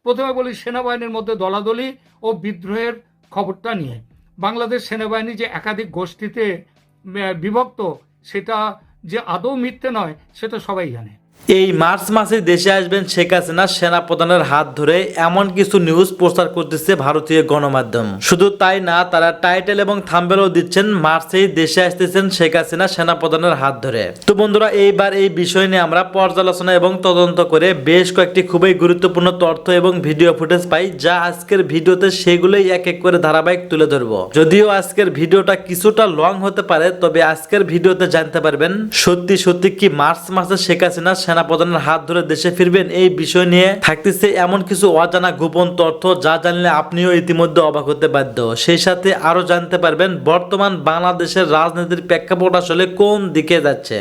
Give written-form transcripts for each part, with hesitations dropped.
প্রথমে বলি সেনাবাহিনীর মধ্যে দলাদলি ও বিদ্রোহের খবরটা নিয়ে। বাংলাদেশ সেনাবাহিনী যে একাধিক গোষ্ঠীতে বিভক্ত সেটা যে আদৌ মিথ্যে নয় সেটা সবাই জানে। এই মার্চ মাসে দেশে আসবেন শেখ হাসিনা সেনাপ্রধানের হাত ধরে এমন কিছু নিউজ প্রচার করতেছে ভারতীয় গণমাধ্যম। শুধু তাই না, তারা টাইটেল এবং থাম্বনেলও দিচ্ছেন মার্চেই দেশে আসতেছেন শেখ হাসিনা সেনাপ্রধানের হাত ধরে। তো বন্ধুরা, এইবার এই বিষয় নিয়ে আমরা পর্যালোচনা এবং তদন্ত করে বেশ কয়েকটি খুবই গুরুত্বপূর্ণ তথ্য এবং ভিডিও ফুটেজ পাই, যা আজকের ভিডিওতে সেগুলোই এক এক করে ধারাবাহিক তুলে ধরবো। যদিও আজকের ভিডিওটা কিছুটা লং হতে পারে, তবে আজকের ভিডিওতে জানতে পারবেন সত্যি সত্যি কি মার্চ মাসে শেখ হাসিনা সেনাপ্রধানের হাত ধরে দেশে ফিরবেন। এই বিষয় নিয়ে থাকতেছে এমন কিছু অজানা গোপন তথ্য, যা জানলে আপনিও ইতিমধ্যে অবাক হতে বাধ্য। সেই সাথে আরো জানতে পারবেন বর্তমান বাংলাদেশের রাজনীতির প্রেক্ষাপট আসলে কোন দিকে যাচ্ছে।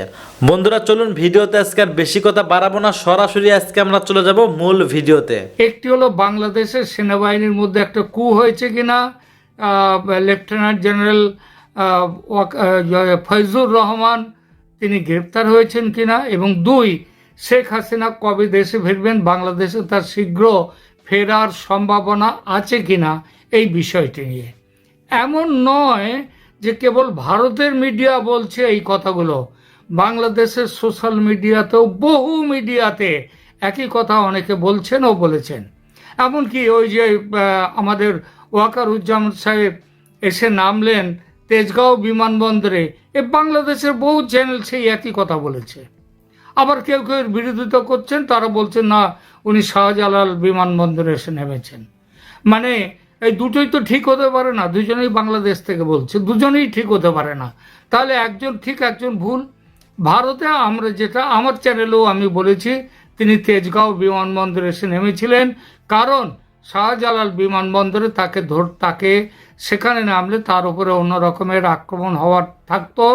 বন্ধুরা চলুন, ভিডিওতে আজকে আর বেশি কথা বাড়াবো না, সরাসরি আজকে আমরা চলে যাব মূল ভিডিওতে। একটি হলো বাংলাদেশের সেনাবাহিনীর মধ্যে একটা কু হয়েছে কিনা, লেফটেন্যান্ট জেনারেল ফয়জুর রহমান তিনি গ্রেপ্তার হয়েছেন কিনা, এবং দুই, শেখ হাসিনা কবে দেশে ফিরবেন, বাংলাদেশে তার শীঘ্র ফেরার সম্ভাবনা আছে কিনা এই বিষয়টি নিয়ে। এমন নয় যে কেবল ভারতের মিডিয়া বলছে এই কথাগুলো, বাংলাদেশের সোশ্যাল মিডিয়াতেও বহু মিডিয়াতে একই কথা অনেকে বলছেন ও বলেছেন। এমনকি ওই যে আমাদের ওয়াকারুজ্জামান সাহেব এসে নামলেন তেজগাঁও বিমানবন্দরে, এ বাংলাদেশের বহু চ্যানেল সেই একই কথা বলেছে। আবার কেউ কেউ বিরোধিতা করছেন, তারা বলছেন না উনি শাহজালাল বিমানবন্দরে এসে নেমেছেন। মানে এই দুটোই তো ঠিক হতে পারে না, দুজনেই বাংলাদেশ থেকে বলছে, দুজনেই ঠিক হতে পারে না। তাহলে একজন ঠিক একজন ভুল। ভারতে আমরা যেটা আমার চ্যানেলেও আমি বলেছি, তিনি তেজগাঁও বিমানবন্দরে এসে নেমেছিলেন, কারণ শাহজালাল বিমানবন্দরে তাকে সেখানে নামলে তার উপরে অন্য রকমের আক্রমণ হওয়ার থাকতো।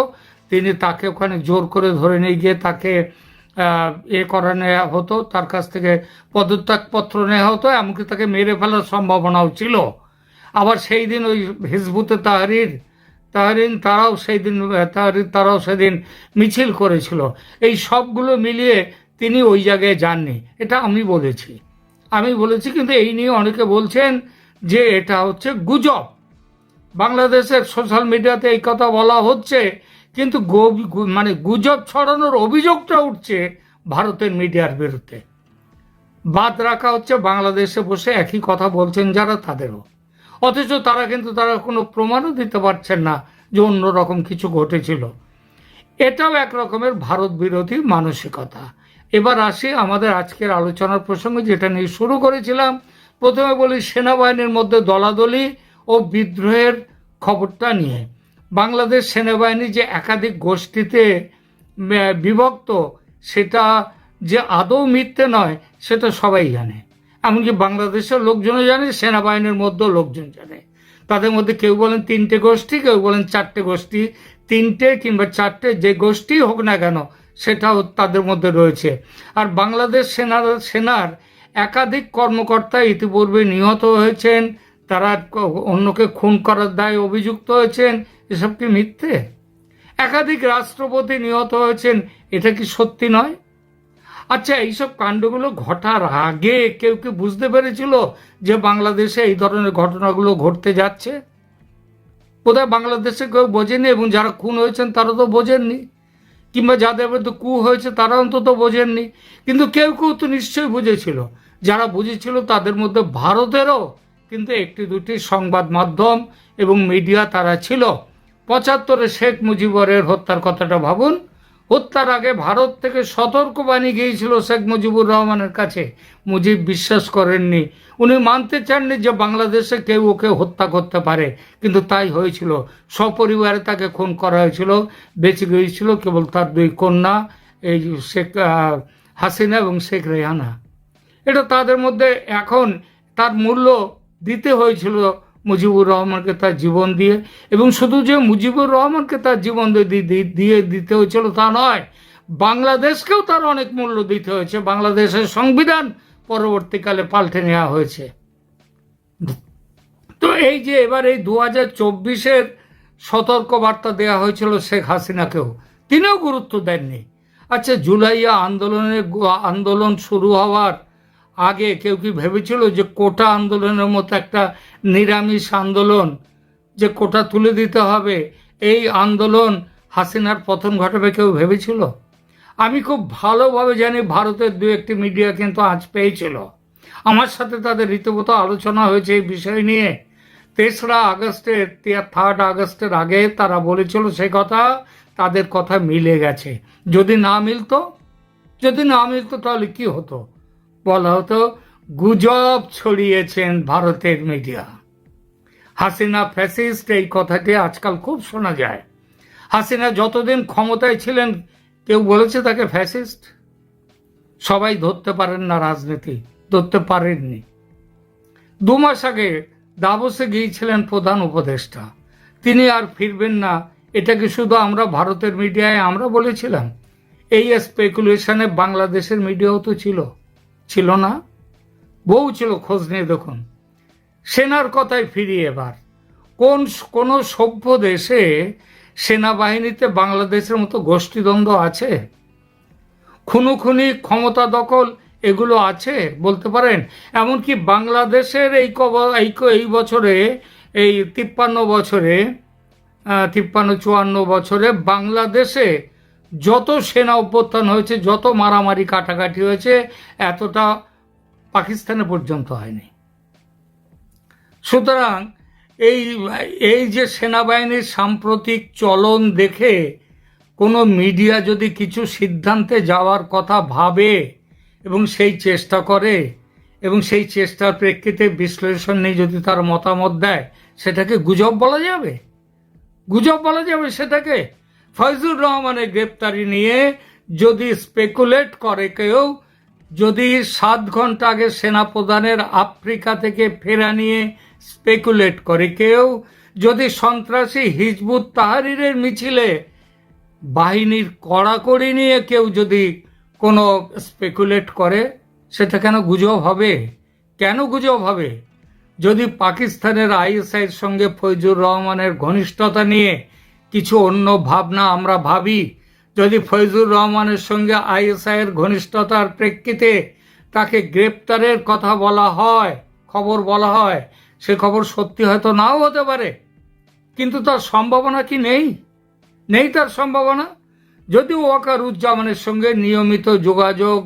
তিনি তাকে ওখানে জোর করে ধরে নিয়ে গিয়ে তাকে করা নেওয়া হতো, তার কাছ থেকে পদত্যাগপত্র নেওয়া হতো, এমনকি তাকে মেরে ফেলার সম্ভাবনাও ছিল। আবার সেই দিন ওই হিজবুতে তাহরিন তারাও সেদিন মিছিল করেছিল। এই সবগুলো মিলিয়ে তিনি ওই জায়গায় যাননি, এটা আমি বলেছি। কিন্তু এই নিয়ে অনেকে বলছেন যে এটা হচ্ছে গুজব। বাংলাদেশের সোশ্যাল মিডিয়াতে এই কথা বলা হচ্ছে, কিন্তু মানে গুজব ছড়ানোর অভিযোগটা উঠছে ভারতের মিডিয়ার বিরুদ্ধে। বাদ রাখা হচ্ছে বাংলাদেশে বসে একই কথা বলছেন যারা, তাদেরও, অথচ তারা কোনো প্রমাণও দিতে পারছেন না যে অন্যরকম কিছু ঘটেছিল। এটাও এক রকমের ভারত বিরোধী মানসিকতা। এবার আসি আমাদের আজকের আলোচনার প্রসঙ্গে, যেটা নিয়ে শুরু করেছিলাম। প্রথমে বলি সেনাবাহিনীর মধ্যে দলাদলি ও বিদ্রোহের খবরটা নিয়ে। বাংলাদেশ সেনাবাহিনী যে একাধিক গোষ্ঠীতে বিভক্ত সেটা যে আদৌ মিথ্যে নয় সেটা সবাই জানে। এমনকি বাংলাদেশের লোকজনও জানে, সেনাবাহিনীর মধ্যেও লোকজন জানে। তাদের মধ্যে কেউ বলেন 3টে গোষ্ঠী, কেউ বলেন 4টে গোষ্ঠী। 3টে কিংবা 4টে যে গোষ্ঠী হোক না কেন, সেটাও তাদের মধ্যে রয়েছে। আর বাংলাদেশ সেনার একাধিক কর্মকর্তা ইতিপূর্বে নিহত হয়েছেন, তারা অন্যকে খুন করার দায়ে অভিযুক্ত হয়েছেন। এসব কি মিথ্যে? একাধিক রাষ্ট্রপতি নিহত হয়েছেন, এটা কি সত্যি নয়? আচ্ছা, এইসব কাণ্ডগুলো ঘটার আগে কেউ কি বুঝতে পেরেছিল যে বাংলাদেশে এই ধরনের ঘটনাগুলো ঘটতে যাচ্ছে? বোধহয় বাংলাদেশে কেউ বোঝেনি, এবং যারা খুন হয়েছেন তারা তো বোঝেননি, কিংবা যাদের মধ্যে কু হয়েছে তারা অন্তত বোঝেননি। কিন্তু কেউ কেউ তো নিশ্চয়ই বুঝেছিল। যারা বুঝেছিল তাদের মধ্যে ভারতেরও কিন্তু একটি দুটি সংবাদ মাধ্যম এবং মিডিয়া তারা ছিল। 75-এ শেখ মুজিবুরের হত্যার কথাটা ভাবুন। হত্যার আগে ভারত থেকে সতর্কবাণী গিয়েছিল শেখ মুজিবুর রহমানের কাছে। মুজিব বিশ্বাস করেননি, উনি মানতে চাননি যে বাংলাদেশে কেউ ওকে হত্যা করতে পারে, কিন্তু তাই হয়েছিল। সপরিবারে তাকে খুন করা হয়েছিল। বেঁচে গিয়েছিল কেবল তার 2 কন্যা, এই শেখ হাসিনা এবং শেখ রেহানা। এটা তাদের মধ্যে এখন তার মূল্য দিতে হয়েছিল মুজিবুর রহমানকে তার জীবন দিয়ে। এবং শুধু যে মুজিবুর রহমানকে তার জীবন দিয়ে দিতে হয়েছিল তা নয়, বাংলাদেশকেও তার অনেক মূল্য দিতে হয়েছে। বাংলাদেশের সংবিধান পরবর্তীকালে পাল্টে নেওয়া হয়েছে। তো এই যে এবার এই 2024-এর সতর্কবার্তা দেওয়া হয়েছিল শেখ হাসিনাকেও, তিনিও গুরুত্ব দেননি। আচ্ছা, জুলাইয়া আন্দোলন শুরু হওয়ার আগে কেউ কি ভেবেছিল যে কোটা আন্দোলনের মতো একটা নিরামিষ আন্দোলন, যে কোটা তুলে দিতে হবে, এই আন্দোলন হাসিনার পতন ঘটাবে, কেউ ভেবেছিল? আমি খুব ভালোভাবে জানি ভারতের দু একটি মিডিয়া কিন্তু আজ পেয়েছিল, আমার সাথে তাদের রীতিমতো আলোচনা হয়েছে এই বিষয় নিয়ে। 3rd আগস্টের আগে তারা বলেছিল সে কথা, তাদের কথা মিলে গেছে। যদি না মিলতো তাহলে কি হতো? বলা হতো গুজব ছড়িয়েছেন ভারতের মিডিয়া, হাসিনা ফ্যাসিস্ট, এই কথাটি আজকাল খুব শোনা যায়। হাসিনা যতদিন ক্ষমতায় ছিলেন কেউ বলেছে তাকে ফ্যাসিস্ট? সবাই ধরতে পারেন না, রাজনীতি ধরতে পারেননি। 2 মাস আগে দাভোসে গিয়েছিলেন প্রধান উপদেষ্টা, তিনি আর ফিরবেন না, এটাকে শুধু আমরা ভারতের মিডিয়ায় আমরা বলেছিলাম? এই স্পেকুলেশনে বাংলাদেশের মিডিয়াও তো ছিল না, বহু ছিল, খোঁজ নিয়ে দেখুন। সেনার কথায় ফিরি এবার। কোন সভ্য দেশে সেনাবাহিনীতে বাংলাদেশের মতো গোষ্ঠীদ্বন্দ্ব আছে? খুনোখুনি, ক্ষমতা দখল, এগুলো আছে বলতে পারেন? এমনকি বাংলাদেশের এই বছরে, এই 53-54 বছরে বাংলাদেশে যত সেনা অভ্যুত্থান হয়েছে, যত মারামারি কাটাকাটি হয়েছে, এতটা পাকিস্তানে পর্যন্ত হয়নি। সুতরাং এই যে সেনাবাহিনীর সাম্প্রতিক চলন দেখে কোনো মিডিয়া যদি কিছু সিদ্ধান্তে যাওয়ার কথা ভাবে এবং সেই চেষ্টা করে এবং সেই চেষ্টার প্রেক্ষিতে বিশ্লেষণ নিয়ে যদি তার মতামত দেয়, সেটাকে গুজব বলা যাবে? সেটাকে? ফয়জুর রহমানের গ্রেপ্তারি নিয়ে যদি স্পেকুলেট করে কেউ, যদি 7 ঘন্টা আগে সেনাপ্রধানের আফ্রিকা থেকে ফেরা নিয়ে স্পেকুলেট করে কেউ, যদি সন্ত্রাসী হিজবুত তাহরিরের মিছিলে বাহিনীর কড়াকড়ি নিয়ে কেউ যদি কোনো স্পেকুলেট করে, সেটা কেন গুজব হবে? যদি পাকিস্তানের আইএসআইয়ের সঙ্গে ফয়জুর রহমানের ঘনিষ্ঠতা নিয়ে কিছু অন্য ভাবনা আমরা ভাবি, যদি ফয়জুর রহমানের সঙ্গে আইএসআইয়ের ঘনিষ্ঠতার প্রেক্ষিতে তাকে গ্রেপ্তারের কথা খবর বলা হয়, সে খবর সত্যি হয়তো নাও হতে পারে, কিন্তু তার সম্ভাবনা কি নেই তার সম্ভাবনা? যদিও ওয়াকারুজ্জামানের সঙ্গে নিয়মিত যোগাযোগ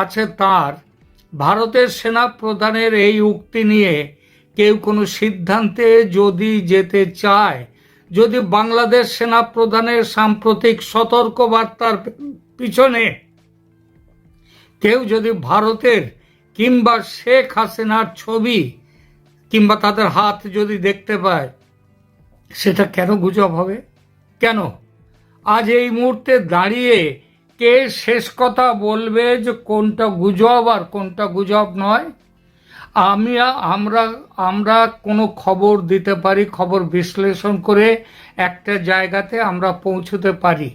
আছে তার, ভারতের সেনা প্রধানের এই উক্তি নিয়ে কেউ কোনো সিদ্ধান্তে যদি যেতে চায়, যদি বাংলাদেশ সেনা প্রধানের সাম্প্রতিক সতর্কবার্তার পিছনে কেউ যদি ভারতের কিংবা শেখ হাসিনার ছবি কিংবা তাদের হাত যদি দেখতে পায়, সেটা কেন গুজব হবে? কেন? আজ এই মুহূর্তে দাঁড়িয়ে কে শেষ কথা বলবে যে কোনটা গুজব আর কোনটা গুজব নয়? আমরা কোনো খবর দিতে পারি, খবর বিশ্লেষণ করে একটা জায়গাতে আমরা পৌঁছতে পারি,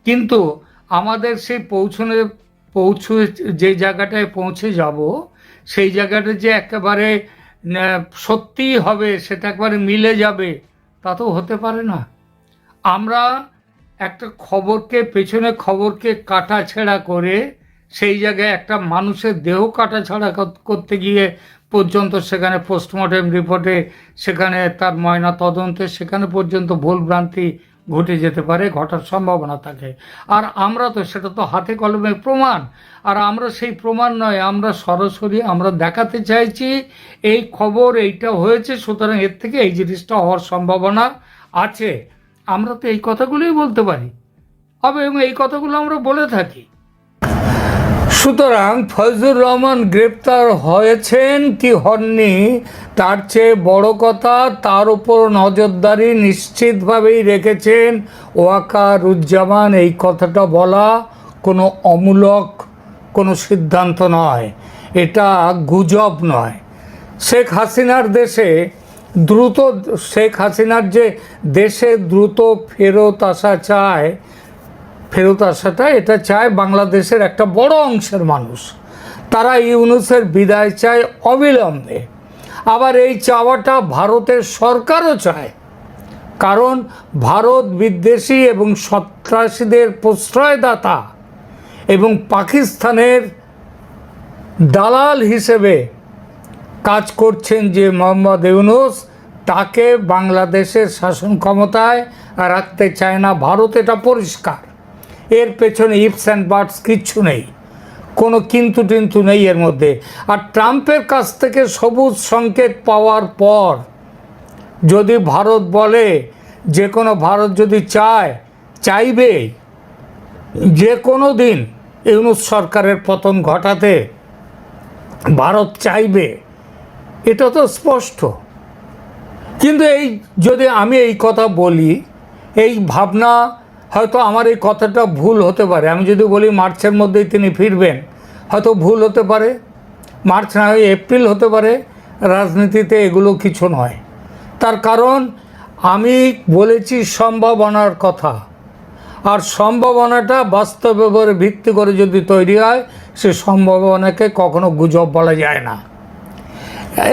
কিন্তু আমাদের সেই যে জায়গাটায় পৌঁছে যাব, সেই জায়গাটা যে একেবারে সত্যিই হবে, সেটা একবারে মিলে যাবে, তা তো হতে পারে না। আমরা একটা খবরকে কাটাছেঁড়া করে সেই জায়গায় একটা মানুষের দেহ কাটাছাড়া করতে গিয়ে পর্যন্ত সেখানে পোস্টমর্টেম রিপোর্টে, সেখানে তার ময়না তদন্তে, সেখানে পর্যন্ত ভুলভ্রান্তি ঘটে যেতে পারে, ঘটার সম্ভাবনা থাকে। আর আমরা তো সেটা তো হাতে কলমে প্রমাণ, আর আমরা সেই প্রমাণ নয়, আমরা সরাসরি আমরা দেখাতে চাইছি এই খবর এইটা হয়েছে, সুতরাং এর থেকে এই জিনিসটা হওয়ার সম্ভাবনা আছে। আমরা তো এই কথাগুলোই বলতে পারি এবং এই কথাগুলো আমরা বলে থাকি। সুতরাং ফয়জুর রহমান গ্রেপ্তার হয়েছেন কি হননি, তার চেয়ে বড় কথা, তার উপর নজরদারি নিশ্চিতভাবেই রেখেছেন ওয়াকারুজ্জামান। এই কথাটা বলা কোনো অমূলক কোনো সিদ্ধান্ত নয়, এটা গুজব নয়। শেখ হাসিনার যে দেশে দ্রুত ফেরত আসাটা এটা চায় বাংলাদেশের একটা বড় অংশের মানুষ। তারা ইউনূসের বিদায় চায় অবিলম্বে। আবার এই চাওয়াটা ভারতের সরকারও চায়, কারণ ভারত বিদ্বেষী এবং সন্ত্রাসীদের প্রশ্রয়দাতা এবং পাকিস্তানের দালাল হিসেবে কাজ করছেন যে মোহাম্মদ ইউনূস, তাকে বাংলাদেশের শাসন ক্ষমতায় রাখতে চায় না ভারত, এটা পরিষ্কার। এর পেছনে ইফস অ্যান্ড বাটস কিচ্ছু নেই, কোনো কিন্তু টিন্তু নেই এর মধ্যে। আর ট্রাম্পের কাছ থেকে সবুজ সংকেত পাওয়ার পর যদি ভারত বলে, যে কোনো ভারত যদি চাইবে যে কোনো দিন ইউনূস সরকারের পতন ঘটাতে ভারত চাইবে, এটা তো স্পষ্ট। কিন্তু যদি আমি এই কথা বলি, এই ভাবনা হয়তো আমার এই কথাটা ভুল হতে পারে। আমি যদি বলি মার্চের মধ্যেই তিনি ফিরবেন, হয়তো ভুল হতে পারে, মার্চ না হয়ে এপ্রিল হতে পারে। রাজনীতিতে এগুলো কিছু নয়। তার কারণ আমি বলেছি সম্ভাবনার কথা, আর সম্ভাবনাটা বাস্তবের উপরে ভিত্তি করে যদি তৈরি হয়, সে সম্ভাবনাকে কখনো গুজব বলা যায় না।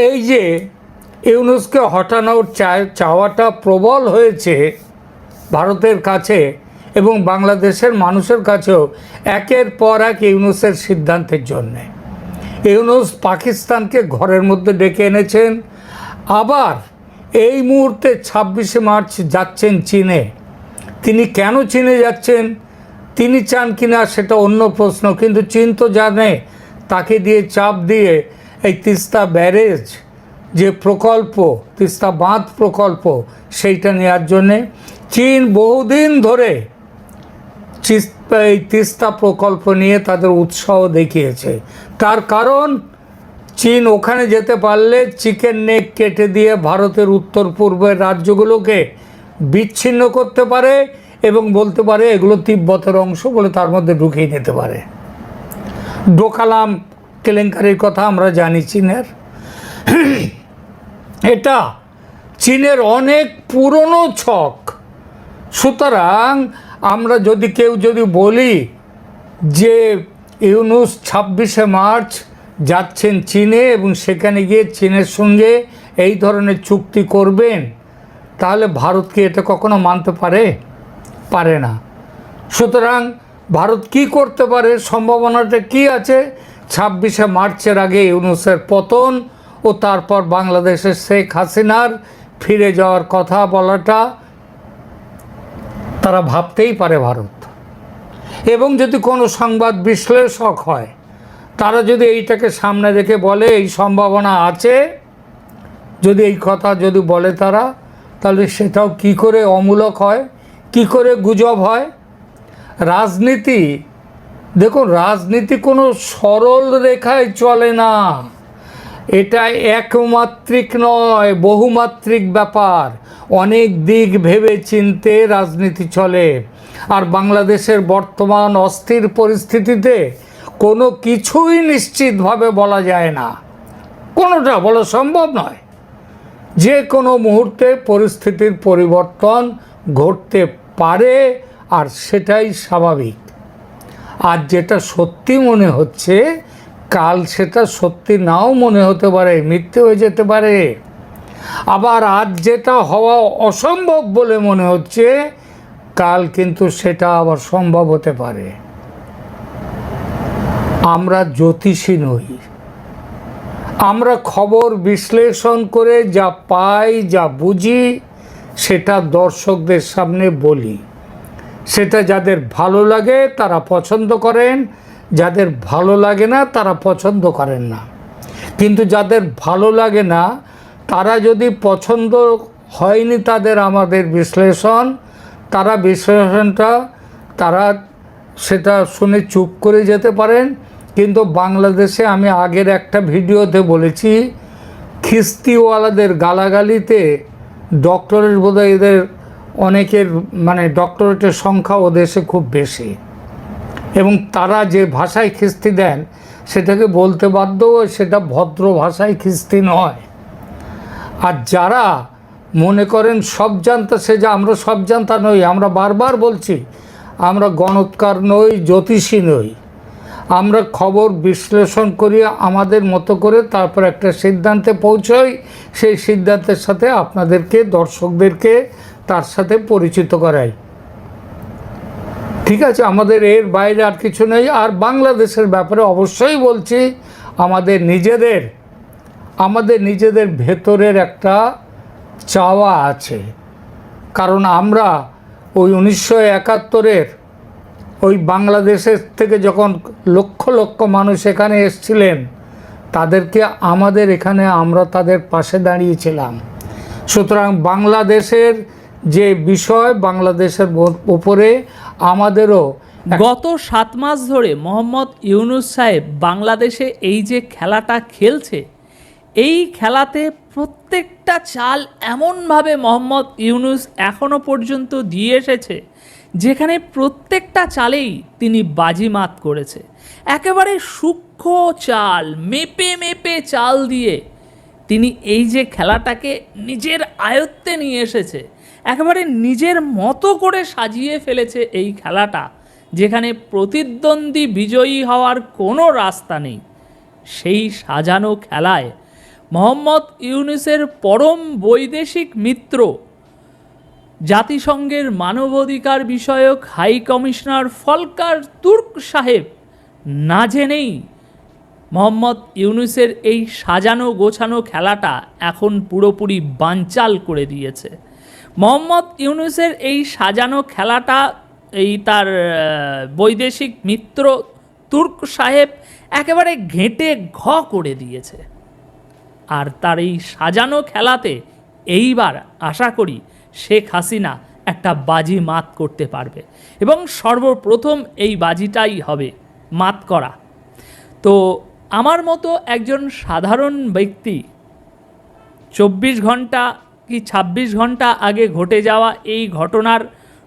এই যে ইউনূসকে হটানোর চাওয়াটা প্রবল হয়েছে ভারতের কাছে এবং বাংলাদেশের মানুষের কাছেও, একের পর এক ইউনূসের সিদ্ধান্তের জন্যে। ইউনূস পাকিস্তানকে ঘরের মধ্যে ডেকে এনেছেন, আবার এই মুহূর্তে 26শে মার্চ যাচ্ছেন চীনে। তিনি কেন চীনে যাচ্ছেন, তিনি চান কিনা সেটা অন্য প্রশ্ন, কিন্তু চীন তো জানে তাকে দিয়ে চাপ দিয়ে এই তিস্তা ব্যারেজ যে প্রকল্প, তিস্তা বাঁধ প্রকল্প, সেইটা নেওয়ার জন্যে চীন বহুদিন ধরে এই তিস্তা প্রকল্প নিয়ে তাদের উৎসাহ দেখিয়েছে। তার কারণ চীন ওখানে যেতে পারলে চিকেন নেক কেটে দিয়ে ভারতের উত্তর পূর্বের রাজ্যগুলোকে বিচ্ছিন্ন করতে পারে এবং বলতে পারে এগুলো তিব্বতের অংশ বলে তার মধ্যে ঢুকিয়ে নিতে পারে। ডোকালাম কেলেঙ্কারির কথা আমরা জানি চীনের। এটা চীনের অনেক পুরনো ছক। সুতরাং আমরা কেউ যদি বলি যে ইউনূস 26শে মার্চ যাচ্ছেন চীনে এবং সেখানে গিয়ে চীনের সঙ্গে এই ধরনের চুক্তি করবেন, তাহলে ভারত কি এটা কখনো মানতে পারে না। সুতরাং ভারত কি করতে পারে, সম্ভাবনাটা কি আছে? 26শে মার্চের আগে ইউনূসের পতন ও তারপর বাংলাদেশের শেখ হাসিনার ফিরে যাওয়ার কথা বলাটা তারা ভাবতেই পারে ভারত। এবং যদি কোনো সংবাদ বিশ্লেষক হয়, তারা যদি এইটাকে সামনে রেখে বলে এই সম্ভাবনা আছে, যদি এই কথা যদি বলে তারা, তাহলে সেটাও কি করে অমূলক হয়, কি করে গুজব হয়? রাজনীতি, দেখুন, রাজনীতি কোনো সরল রেখায় চলে না। এটা একমাত্রিক নয়, বহুমাত্রিক ব্যাপার। অনেক দিক ভেবে চিনতে রাজনীতি চলে। আর বাংলাদেশের বর্তমান অস্থির পরিস্থিতিতে কোনো কিছুই নিশ্চিতভাবে বলা যায় না, কোনোটা বলা সম্ভব নয়। যে কোনো মুহূর্তে পরিস্থিতির পরিবর্তন ঘটতে পারে, আর সেটাই স্বাভাবিক। আর যেটা সত্যি মনে হচ্ছে, কাল সেটা সত্যি নাও মনে হতে পারে, মিথ্যে হয়ে যেতে পারে। আবার আজ যেটা হওয়া অসম্ভব বলে মনে হচ্ছে, কাল কিন্তু সেটা আবার সম্ভব হতে পারে। আমরা জ্যোতিষী নই, আমরা খবর বিশ্লেষণ করে যা পাই, যা বুঝি, সেটা দর্শকদের সামনে বলি। সেটা যাদের ভালো লাগে তারা পছন্দ করেন, যাদের ভালো লাগে না তারা পছন্দ করেন না। কিন্তু যাদের ভালো লাগে না, তারা যদি পছন্দ হয়নি তাদের আমাদের বিশ্লেষণ, তারা সেটা শুনে চুপ করে যেতে পারেন। কিন্তু বাংলাদেশে আমি আগের একটা ভিডিওতে বলেছি, খিস্তিওয়ালাদের গালাগালিতে ডক্টরেট বোধহয় এদের অনেকের ডক্টরেটের সংখ্যা ও দেশে খুব বেশি, এবং তারা যে ভাষায় খিস্তি দেন সেটাকে বলতে বাধ্য, সেটা ভদ্র ভাষায় খিস্তি নয়। আর যারা মনে করেন সব জানতা, আমরা সব জানতা নই। আমরা বারবার বলছি, আমরা গণৎকার নই, জ্যোতিষী নই। আমরা খবর বিশ্লেষণ করি আমাদের মতো করে, তারপর একটা সিদ্ধান্তে পৌঁছই। সেই সিদ্ধান্তের সাথে আপনাদেরকে, দর্শকদেরকে তার সাথে পরিচিত করাই। ঠিক আছে, আমাদের এর বাইরে আর কিছু নেই। আর বাংলাদেশের ব্যাপারে অবশ্যই বলছি, আমাদের নিজেদের ভেতরের একটা চাওয়া আছে। কারণ আমরা ওই 1971-এর ওই বাংলাদেশের থেকে যখন লক্ষ লক্ষ মানুষ এখানে এসেছিলেন, তাদেরকে আমাদের এখানে আমরা তাদের পাশে দাঁড়িয়েছিলাম। সুতরাং বাংলাদেশের যে বিষয়, বাংলাদেশের উপরে আমাদেরও গত 7 মাস ধরে মোহাম্মদ ইউনূস সাহেব বাংলাদেশে এই যে খেলাটা খেলছে, এই খেলাতে প্রত্যেকটা চাল এমনভাবে মোহাম্মদ ইউনূস এখনো পর্যন্ত দিয়ে এসেছে, যেখানে প্রত্যেকটা চালেই তিনি বাজিমাত করেছে। একেবারে সূক্ষ্ম চাল, মেপে মেপে চাল দিয়ে তিনি এই যে খেলাটাকে নিজের আয়ত্তে নিয়ে এসেছে, একেবারে নিজের মতো করে সাজিয়ে ফেলেছে এই খেলাটা, যেখানে প্রতিদ্বন্দ্বী বিজয়ী হওয়ার কোনো রাস্তা নেই। সেই সাজানো খেলায় মোহাম্মদ ইউনূসের পরম বৈদেশিক মিত্র, জাতিসংঘের মানবাধিকার বিষয়ক হাই কমিশনার ফলকার তুর্ক সাহেব না জেনেই মোহাম্মদ ইউনূসের এই সাজানো গোছানো খেলাটা এখন পুরোপুরি বানচাল করে দিয়েছে। মোহাম্মদ ইউনূসের এই সাজানো খেলাটা এই তার বৈদেশিক মিত্র তুর্ক সাহেব একেবারে ঘেঁটে ঘ করে দিয়েছে। আর তার এই সাজানো খেলাতে এইবার আশা করি শেখ হাসিনা একটা বাজি মাত করতে পারবে, এবং সর্বপ্রথম এই বাজিটাই হবে মাত করা। তো আমার মতো একজন সাধারণ ব্যক্তি 24 ঘন্টা কি 26 ঘন্টা আগে ঘটে যাওয়া এই ঘটনার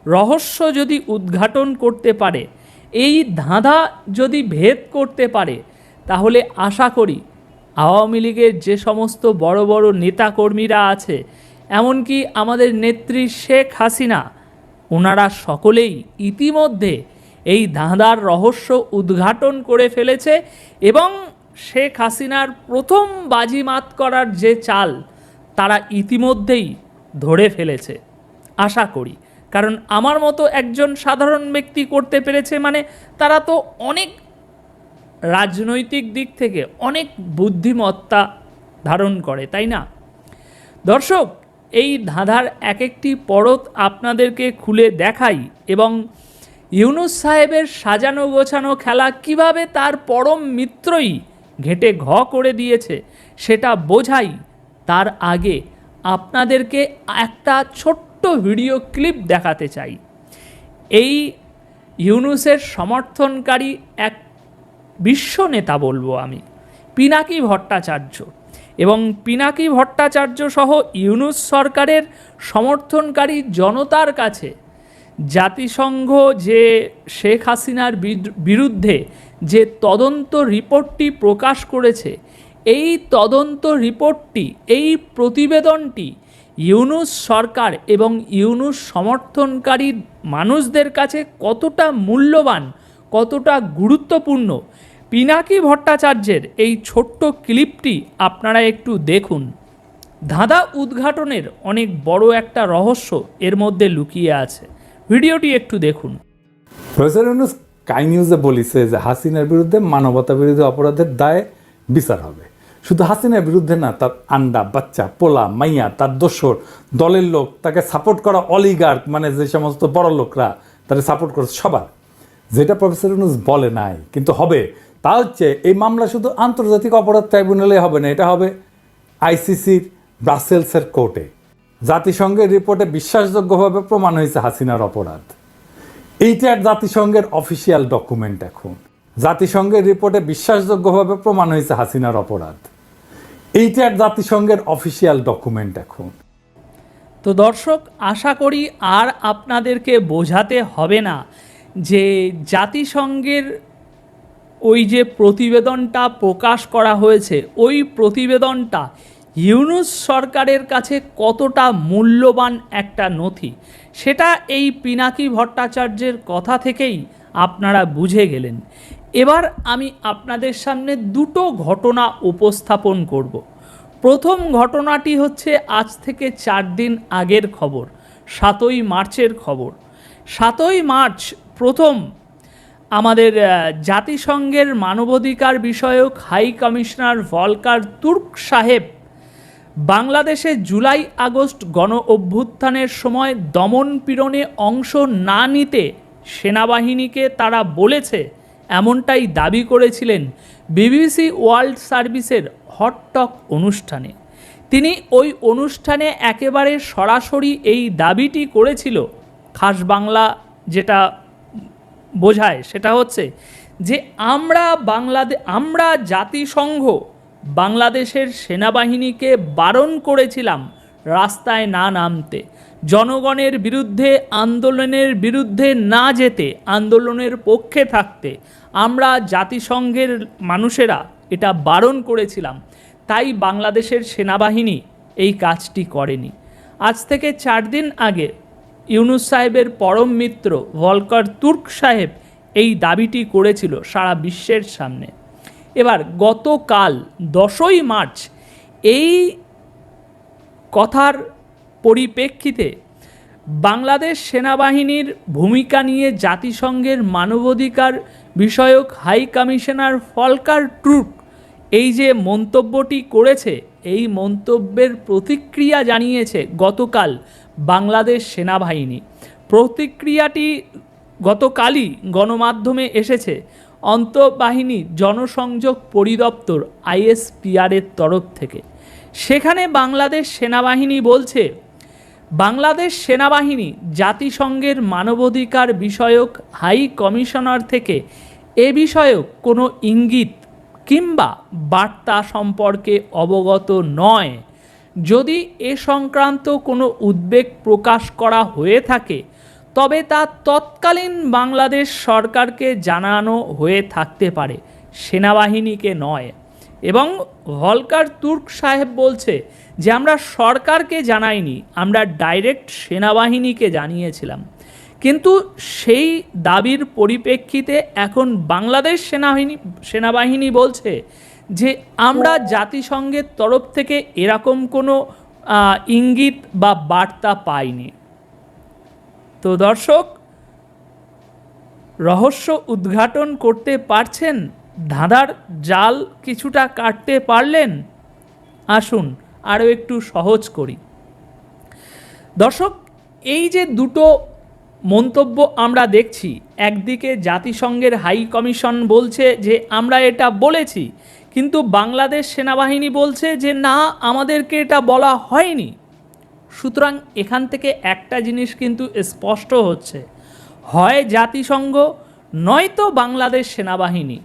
রহস্য যদি উদ্ঘাটন করতে পারে, এই ধাঁধা যদি ভেদ করতে পারে, তাহলে আশা করি আওয়ামী লীগের যে সমস্ত বড় বড় নেতাকর্মীরা আছে, এমনকি আমাদের নেত্রী শেখ হাসিনা, ওনারা সকলেই ইতিমধ্যে এই ধাঁধার রহস্য উদ্ঘাটন করে ফেলেছে, এবং শেখ হাসিনার প্রথম বাজিমাত করার যে চাল তারা ইতিমধ্যেই ধরে ফেলেছে আশা করি। কারণ আমার মতো একজন সাধারণ ব্যক্তি করতে পেরেছে মানে তারা তো অনেক রাজনৈতিক দিক থেকে অনেক বুদ্ধিমত্তা ধারণ করে, তাই না? দর্শক, এই ধাঁধার এক একটি পরত আপনাদেরকে খুলে দেখাই, এবং ইউনূস সাহেবের সাজানো গোছানো খেলা কিভাবে তার পরম মিত্রই ঘেঁটে ঘ করে দিয়েছে সেটা বোঝাই। তার আগে আপনাদেরকে একটা ছোট্ট ভিডিও ক্লিপ দেখাতে চাই। এই ইউনূসের সমর্থনকারী এক বিশ্ব নেতা বলবো আমি, পিনাকি ভট্টাচার্য, এবং পিনাকি ভট্টাচার্য সহ ইউনূস সরকারের সমর্থনকারী জনতার কাছে জাতিসংঘ যে শেখ হাসিনার বিরুদ্ধে যে তদন্ত রিপোর্টটি প্রকাশ করেছে, এই তদন্ত রিপোর্টটি, এই প্রতিবেদনটি ইউনূস সরকার এবং ইউনূস সমর্থনকারী মানুষদের কাছে কতটা মূল্যবান, কতটা গুরুত্বপূর্ণ, পিনাকি ভট্টাচার্যের এই ছোট্ট ক্লিপটি আপনারা একটু দেখুন। ধাঁধা উদ্ঘাটনের অনেক বড় একটা রহস্য এর মধ্যে লুকিয়ে আছে, ভিডিওটি একটু দেখুন। প্রফেসর ইউনূস স্কাই নিউজে বলেছে যে হাসিনার বিরুদ্ধে মানবতা বিরোধী অপরাধের দায়ে বিচার হবে। শুধু হাসিনার বিরুদ্ধে না, তার আন্ডা, বাচ্চা, পোলা, মাইয়া, তার দোসর, দলের লোক, তাকে সাপোর্ট করা অলিগার্ক, মানে যে সমস্ত বড় লোকরা তাকে সাপোর্ট করেছে, সবার। যেটা প্রফেসর ইউনূস বলে নাই কিন্তু হবে, তা হচ্ছে এই মামলা শুধু আন্তর্জাতিক অপরাধ ট্রাইব্যুনালে হবে না, এটা হবে আইসিসির ব্রাসেলসের কোর্টে। জাতিসংঘের রিপোর্টে বিশ্বাসযোগ্যভাবে প্রমাণ হয়েছে হাসিনার অপরাধ। এইটার জাতিসংঘের অফিসিয়াল ডকুমেন্ট। এখন জাতিসংঘের রিপোর্টে বিশ্বাসযোগ্যভাবে প্রমাণ হয়েছে হাসিনার অপরাধ, এইটার জাতিসংঘের অফিসিয়াল ডকুমেন্ট এখন। তো দর্শক, আশা করি আর আপনাদেরকে বোঝাতে হবে না যে জাতিসংঘের ওই যে প্রতিবেদনটা প্রকাশ করা হয়েছে, ওই প্রতিবেদনটা ইউনূস সরকারের কাছে কতটা মূল্যবান একটা নথি, সেটা এই পিনাকি ভট্টাচার্যের কথা থেকেই আপনারা বুঝে গেলেন। এবার আমি আপনাদের সামনে দুটো ঘটনা উপস্থাপন করব। প্রথম ঘটনাটি হচ্ছে আজ থেকে 4 দিন আগের খবর, 7ই মার্চের খবর। 7ই মার্চ প্রথম আমাদের জাতিসংঘের মানবাধিকার বিষয়ক হাই কমিশনার ভলকার তুর্ক সাহেব বাংলাদেশে জুলাই আগস্ট গণ অভ্যুত্থানের সময় দমন পীড়নে অংশ না নিতে সেনাবাহিনীকে তারা বলেছে, এমনটাই দাবি করেছিলেন বিবিসি ওয়ার্ল্ড সার্ভিসের হট টক অনুষ্ঠানে। তিনি ওই অনুষ্ঠানে একেবারে সরাসরি এই দাবিটি করেছিল। খাস বাংলা যেটা বোঝায় সেটা হচ্ছে যে আমরা জাতিসংঘ বাংলাদেশের সেনাবাহিনীকে বারণ করেছিলাম রাস্তায় না নামতে, জনগণের বিরুদ্ধে আন্দোলনের বিরুদ্ধে না যেতে, আন্দোলনের পক্ষে থাকতে আমরা জাতিসংঘের মানুষেরা এটা বারণ করেছিলাম। তাই বাংলাদেশের সেনাবাহিনী এই কাজটি করেনি। আজ থেকে 4 দিন আগে ইউনূস সাহেবের পরম মিত্র ভলকার তুর্ক সাহেব এই দাবিটি করেছিল সারা বিশ্বের সামনে। এবার গতকাল 10ই মার্চ এই কথার পরিপ্রেক্ষিতে বাংলাদেশ সেনাবাহিনীর ভূমিকা নিয়ে জাতিসংঘের মানবাধিকার বিষয়ক হাই কমিশনার ভলকার তুর্ক এই যে মন্তব্যটি করেছে, এই মন্তব্যের প্রতিক্রিয়া জানিয়েছে গতকাল বাংলাদেশ সেনাবাহিনী। প্রতিক্রিয়াটি গতকালই গণমাধ্যমে এসেছে আন্তঃবাহিনী জনসংযোগ পরিদপ্তর আইএসপিআরের তরফ থেকে। সেখানে বাংলাদেশ সেনাবাহিনী বলছে, বাংলাদেশ সেনাবাহিনী জাতিসংঘের মানবাধিকার বিষয়ক হাই কমিশনার থেকে এ বিষয়ক কোনো ইঙ্গিত কিংবা বার্তা সম্পর্কে অবগত নয়। যদি এ সংক্রান্ত কোনো উদ্বেগ প্রকাশ করা হয়ে থাকে তবে তা তৎকালীন বাংলাদেশ সরকারকে জানানো হয়ে থাকতে পারে, সেনাবাহিনীকে নয়। এবং ভলকার তুর্ক সাহেব বলছে যে আমরা সরকারকে জানাইনি, আমরা ডাইরেক্ট সেনাবাহিনীকে জানিয়েছিলাম। কিন্তু সেই দাবির পরিপ্রেক্ষিতে এখন বাংলাদেশ সেনাবাহিনী বলছে যে আমরা জাতিসংঘের তরফ থেকে এরকম কোনো ইঙ্গিত বা বার্তা পাইনি। তো দর্শক, রহস্য উদ্ঘাটন করতে পারছেন? ধাঁধার জাল কিছুটা কাটতে পারলেন? আসুন আরও একটু সহজ করি। দর্শক, এই যে দুটো মন্তব্য আমরা দেখছি, একদিকে জাতিসংঘের হাই কমিশন বলছে যে আমরা এটা বলেছি, কিন্তু বাংলাদেশ সেনাবাহিনী বলছে যে না, আমাদেরকে এটা বলা হয়নি। সুতরাং এখান থেকে একটা জিনিস কিন্তু স্পষ্ট হচ্ছে, হয় জাতিসংঘ নয়তো বাংলাদেশ সেনাবাহিনী,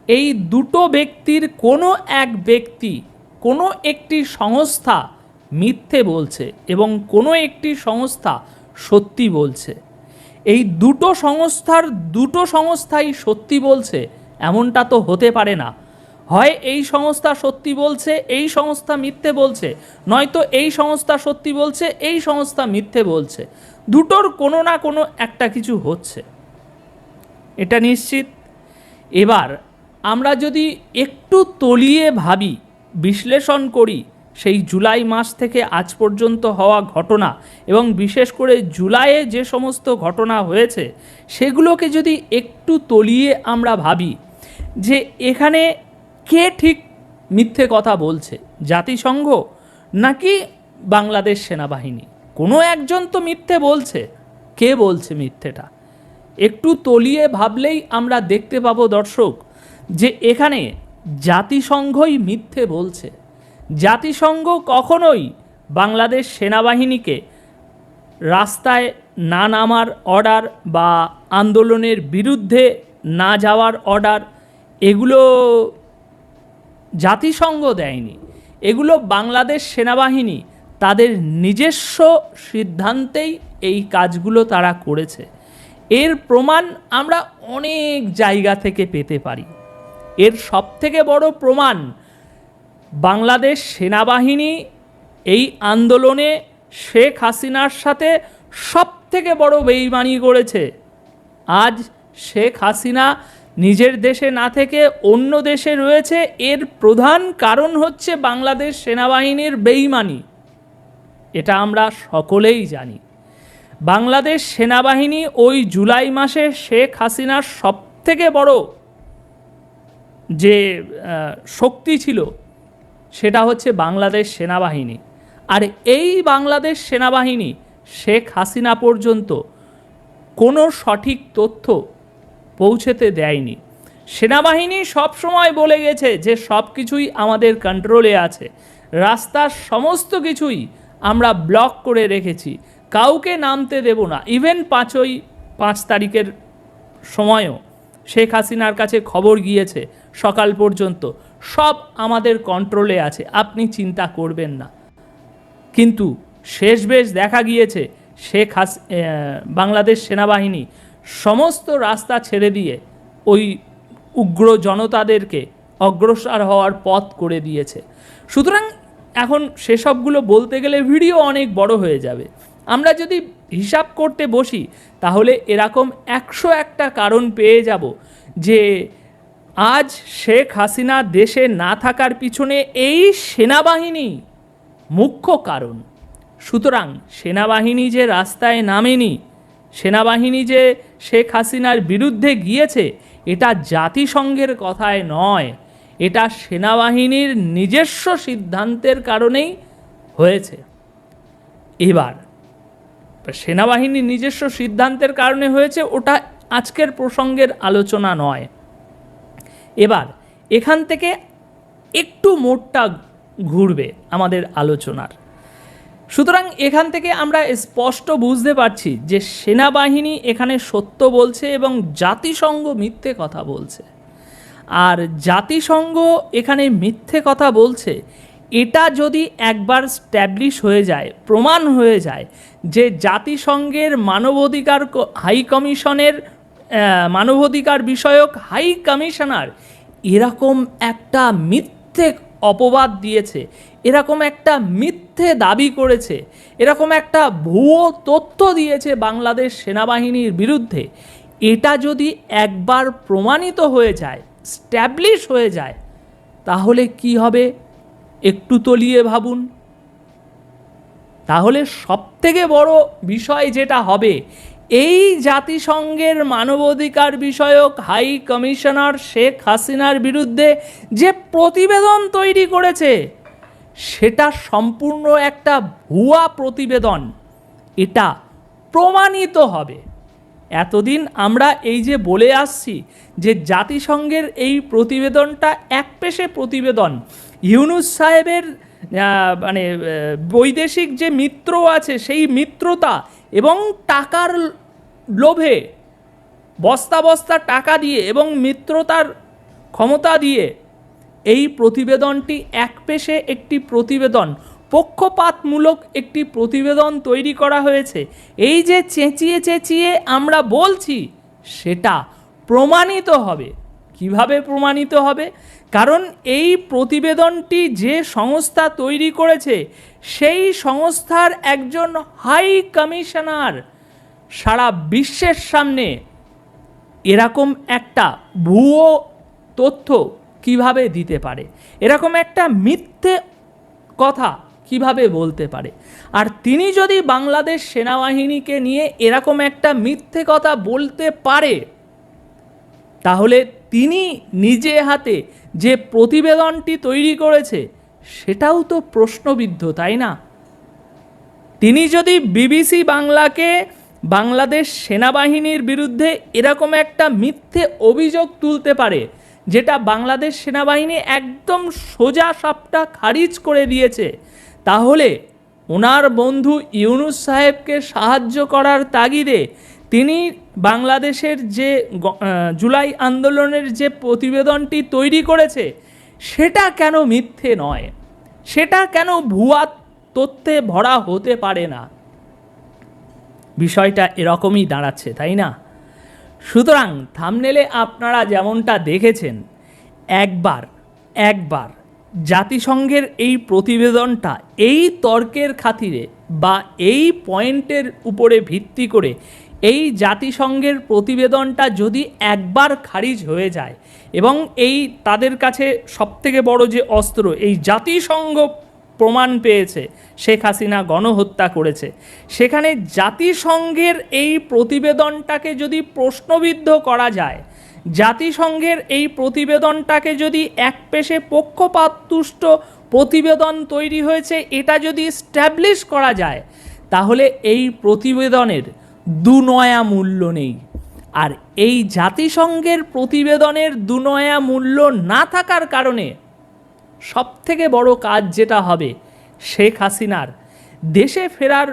এই দুটো ব্যক্তির কোনো এক ব্যক্তি, কোনো একটি সংস্থা মিথ্যে বলছে এবং কোনো একটি সংস্থা সত্যি বলছে। এই দুটো সংস্থাই সত্যি বলছে এমনটা তো হতে পারে না। হয় এই সংস্থা সত্যি বলছে, এই সংস্থা মিথ্যে বলছে, নয়তো এই সংস্থা সত্যি বলছে, এই সংস্থা মিথ্যে বলছে। দুটোর কোনো না কোনো একটা কিছু হচ্ছে, এটা নিশ্চিত। এবার আমরা যদি একটু তলিয়ে ভাবি, বিশ্লেষণ করি সেই জুলাই মাস থেকে আজ পর্যন্ত হওয়া ঘটনা এবং বিশেষ করে জুলাইয়ে যে সমস্ত ঘটনা হয়েছে সেগুলোকে যদি একটু তলিয়ে আমরা ভাবি যে এখানে কে ঠিক মিথ্যে কথা বলছে, জাতিসংঘ নাকি বাংলাদেশ সেনাবাহিনী? কোনো একজন তো মিথ্যে বলছে। কে বলছে মিথ্যেটা? একটু তলিয়ে ভাবলেই আমরা দেখতে পাবো দর্শক যে এখানে জাতিসংঘই মিথ্যে বলছে। জাতিসংঘ কখনোই বাংলাদেশ সেনাবাহিনীকে রাস্তায় না নামার অর্ডার বা আন্দোলনের বিরুদ্ধে না যাওয়ার অর্ডার এগুলো জাতিসংঘ দেয়নি। এগুলো বাংলাদেশ সেনাবাহিনী তাদের নিজস্ব সিদ্ধান্তেই এই কাজগুলো তারা করেছে। এর প্রমাণ আমরা অনেক জায়গা থেকে পেতে পারি। এর সবথেকে বড় প্রমাণ, বাংলাদেশ সেনাবাহিনী এই আন্দোলনে শেখ হাসিনার সাথে সবথেকে বড় বেইমানি করেছে। আজ শেখ হাসিনা নিজের দেশে না থেকে অন্য দেশে রয়েছে, এর প্রধান কারণ হচ্ছে বাংলাদেশ সেনাবাহিনীর বেইমানি। এটা আমরা সকলেই জানি। বাংলাদেশ সেনাবাহিনী ওই জুলাই মাসে শেখ হাসিনার সব সবথেকে বড় যে শক্তি ছিল সেটা হচ্ছে বাংলাদেশ সেনাবাহিনী। আর এই বাংলাদেশ সেনাবাহিনী শেখ হাসিনা পর্যন্ত কোনো সঠিক তথ্য পৌঁছতে দেয়নি। সেনাবাহিনী সব সময় বলে গেছে যে সব কিছুই আমাদের কন্ট্রোলে আছে, রাস্তার সমস্ত কিছুই আমরা ব্লক করে রেখেছি, কাউকে নামতে দেব না। ইভেন 5 তারিখের সময়ও শেখ হাসিনার কাছে খবর গিয়েছে সকাল পর্যন্ত, সব আমাদের কন্ট্রোলে আছে, আপনি চিন্তা করবেন না। কিন্তু শেষবেশ দেখা গিয়েছে বাংলাদেশ সেনাবাহিনী সমস্ত রাস্তা ছেড়ে দিয়ে ওই উগ্র জনতাদেরকে অগ্রসর হওয়ার পথ করে দিয়েছে। সুতরাং এখন সেসবগুলো বলতে গেলে ভিডিও অনেক বড় হয়ে যাবে। আমরা যদি হিসাব করতে বসি তাহলে এরকম 101টা কারণ পেয়ে যাব যে আজ শেখ হাসিনা দেশে না থাকার পিছনে এই সেনাবাহিনী মুখ্য কারণ। সুতরাং সেনাবাহিনী যে রাস্তায় নামেনি, সেনাবাহিনী যে শেখ হাসিনার বিরুদ্ধে গিয়েছে, এটা জাতিসংঘের কথায় নয়, এটা সেনাবাহিনীর নিজস্ব সিদ্ধান্তের কারণেই হয়েছে। এবার সেনাবাহিনীর নিজস্ব সিদ্ধান্তের কারণে হয়েছে, ওটা আজকের প্রসঙ্গের আলোচনা নয়। এবার এখান থেকে একটু মোড়টা ঘুরবে আমাদের আলোচনার। সুতরাং এখান থেকে আমরা স্পষ্ট বুঝতে পারছি যে সেনাবাহিনী এখানে সত্য বলছে এবং জাতিসংঘ মিথ্যে কথা বলছে। আর জাতিসংঘ এখানে মিথ্যে কথা বলছে, এটা যদি একবার স্ট্যাবলিশ হয়ে যায়, প্রমাণ হয়ে যায় যে জাতিসংঘের মানবাধিকার হাই কমিশনের মানবাধিকার বিষয়ক হাই কমিশনার এরকম একটা মিথ্যে অপবাদ দিয়েছে, এরকম একটা মিথ্যে দাবি করেছে, এরকম একটা ভুয়ো তথ্য দিয়েছে বাংলাদেশ সেনাবাহিনীর বিরুদ্ধে, এটা যদি একবার প্রমাণিত হয়ে যায়, স্ট্যাবলিশ হয়ে যায়, তাহলে কি হবে একটু তলিয়ে ভাবুন। তাহলে সবথেকে বড় বিষয় যেটা হবে, এই জাতিসংঘের মানবাধিকার বিষয়ক হাই কমিশনার শেখ হাসিনার বিরুদ্ধে যে প্রতিবেদন তৈরি করেছে সেটা সম্পূর্ণ একটা ভুয়া প্রতিবেদন, এটা প্রমাণিত হবে। এতদিন আমরা এই যে বলে আসছি যে জাতিসংঘের এই প্রতিবেদনটা একপেশে প্রতিবেদন, ইউনূস সাহেবের মানে বৈদেশিক যে মিত্র আছে সেই মিত্রতা এবং টাকার লোভে বস্তা বস্তা টাকা দিয়ে এবং মিত্রতার ক্ষমতা দিয়ে এই প্রতিবেদনটি একপেশে একটি প্রতিবেদন, পক্ষপাতমূলক একটি প্রতিবেদন তৈরি করা হয়েছে। এই যে চেঁচিয়ে চেঁচিয়ে আমরা বলছি সেটা প্রমাণিত হবে। কিভাবে প্রমাণিত হবে? কারণ এই প্রতিবেদনটি যে সংস্থা তৈরি করেছে সেই সংস্থার একজন হাই কমিশনার সারা বিশ্বের সামনে এরকম একটা ভুয়ো তথ্য কিভাবে দিতে পারে, এরকম একটা মিথ্যে কথা কিভাবে বলতে পারে। আর তিনি যদি বাংলাদেশ সেনাবাহিনীকে নিয়ে এরকম একটা মিথ্যে কথা বলতে পারে, তাহলে তিনি নিজে হাতে যে প্রতিবেদনটি তৈরি করেছে সেটাও তো প্রশ্নবিদ্ধ, তাই না? তিনি যদি বিবিসি বাংলাকে বাংলাদেশ সেনাবাহিনীর বিরুদ্ধে এরকম একটা মিথ্যে অভিযোগ তুলতে পারে, যেটা বাংলাদেশ সেনাবাহিনী একদম সোজা সাপটা খারিজ করে দিয়েছে, তাহলে ওনার বন্ধু ইউনূস সাহেবকে সাহায্য করার তাগিদে তিনি বাংলাদেশের যে জুলাই আন্দোলনের যে প্রতিবেদনটি তৈরি করেছে সেটা কেন মিথ্যে নয়, সেটা কেন ভুয়া তথ্যে ভরা হতে পারে না? বিষয়টা এরকমই দাঁড়াচ্ছে, তাই না? সুতরাং থাম্বনেলে আপনারা যেমনটা দেখেছেন, একবার জাতিসংঘের এই প্রতিবেদনটা এই তর্কের খাতিরে বা এই পয়েন্টের উপরে ভিত্তি করে এই জাতিসংঘের প্রতিবেদনটা যদি একবার খারিজ হয়ে যায় এবং এই তাদের কাছে সবথেকে বড় যে অস্ত্র, এই জাতিসংঘ প্রমাণ পেয়েছে শেখ হাসিনা গণহত্যা করেছে, সেখানে জাতিসংঘের এই প্রতিবেদনটাকে যদি প্রশ্নবিদ্ধ করা যায়, জাতিসংঘের এই প্রতিবেদনটাকে যদি একপেশে পক্ষপাতদুষ্ট প্রতিবেদন তৈরি হয়েছে এটা যদি স্ট্যাবলিশ করা যায়, তাহলে এই প্রতিবেদনের দুনয়া মূল্য নেই। আর এই জাতিসংঘের প্রতিবেদনের দুনয়া মূল্য না থাকার কারণে সবথেকে বড় কাজ যেটা হবে, শেখ হাসিনার দেশে ফেরার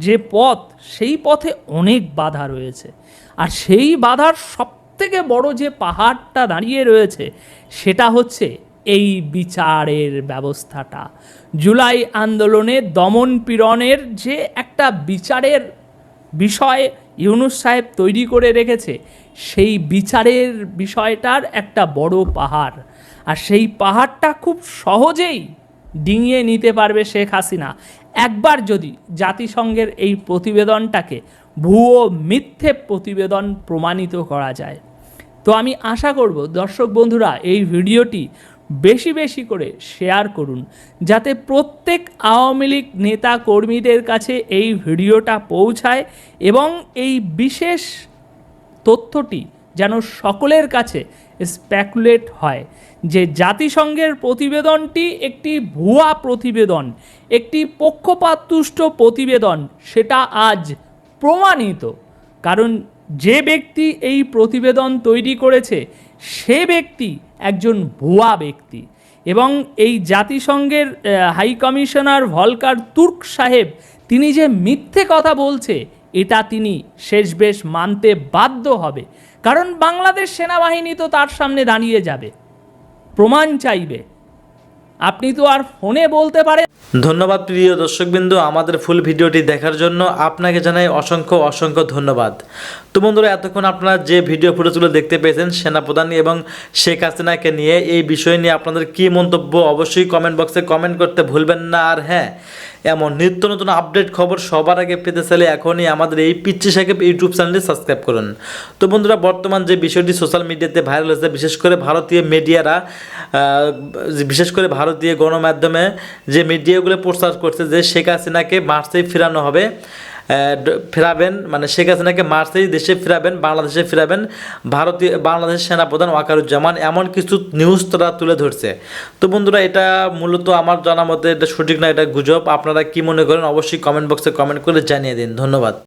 যে পথ, সেই পথে অনেক বাধা রয়েছে। আর সেই বাধার সবথেকে বড় যে পাহাড়টা দাঁড়িয়ে রয়েছে সেটা হচ্ছে এই বিচারের ব্যবস্থাটা। জুলাই আন্দোলনে দমন পীড়নের যে একটা বিচারের বিষয় ইউনূস সাহেব তৈরি করে রেখেছে, সেই বিচারের বিষয়টার একটা বড় পাহাড়। আর সেই পাহাড়টা খুব সহজেই ডিঙিয়ে নিতে পারবে শেখ হাসিনা, একবার যদি জাতিসংঘের এই প্রতিবেদনটাকে ভুয়ো মিথ্যে প্রতিবেদন প্রমাণিত করা যায়। তো আমি আশা করব দর্শক বন্ধুরা এই ভিডিওটি বেশি বেশি করে শেয়ার করুন, যাতে প্রত্যেক আওয়ামী লীগ নেতা কর্মীদের কাছে এই ভিডিওটা পৌঁছায় এবং এই বিশেষ তথ্যটি যেন সকলের কাছে স্পেকুলেট হয় যে জাতিসংঘের প্রতিবেদনটি একটি ভুয়া প্রতিবেদন, একটি পক্ষপাতদুষ্ট প্রতিবেদন, সেটা আজ প্রমাণিত। কারণ যে ব্যক্তি এই প্রতিবেদন তৈরি করেছে সে ব্যক্তি একজন ভুয়া ব্যক্তি, এবং এই জাতিসংঘের হাই কমিশনার ভলকার তুর্ক সাহেব তিনি যে মিথ্যে কথা বলছে এটা তিনি শেষবেশ মানতে বাধ্য হবে। কারণ বাংলাদেশ সেনাবাহিনী তো তার সামনে দাঁড়িয়ে যাবে, প্রমাণ চাইবে। আপনি তো আর ফোনে বলতে পারেন। ধন্যবাদ প্রিয় দর্শকবৃন্দ, আমাদের ফুল ভিডিওটি দেখার জন্য আপনাকে জানাই অসংখ্য অসংখ্য ধন্যবাদ। তো বন্ধুরা, এতক্ষণ আপনারা যে ভিডিও ফুটেজগুলো দেখতে পেয়েছেন সেনাপ্রধান এবং শেখ হাসিনাকে নিয়ে, এই বিষয় নিয়ে আপনাদের কী মন্তব্য অবশ্যই কমেন্ট বক্সে কমেন্ট করতে ভুলবেন না। আর হ্যাঁ, এমন নিত্য নতুন আপডেট খবর সবার আগে পেতে চাইলে এখনই আমাদের এই পিচ্চি সাকিব ইউটিউব চ্যানেলটি সাবস্ক্রাইব করুন। তো বন্ধুরা, বর্তমান যে বিষয়টি সোশ্যাল মিডিয়াতে ভাইরাল হয়েছে, বিশেষ করে ভারতীয় মিডিয়ারা, বিশেষ করে ভারতীয় গণমাধ্যমে যে মিডিয়াগুলো প্রচার করছে যে শেখ হাসিনাকে মার্চেই ফেরানো হবে, ফেরাবেন মানে শেখ হাসিনাকে মার্চেই দেশে ফেরাবেন, বাংলাদেশে ফেরাবেন বাংলাদেশের সেনাপ্রধান ওয়াকারুজ্জামান, এমন কিছু নিউজ তারা তুলে ধরছে। তো বন্ধুরা, এটা মূলত আমার জানা মতে এটা সঠিক না, এটা গুজব। আপনারা কি মনে করেন অবশ্যই কমেন্ট বক্সে কমেন্ট করে জানিয়ে দিন। ধন্যবাদ।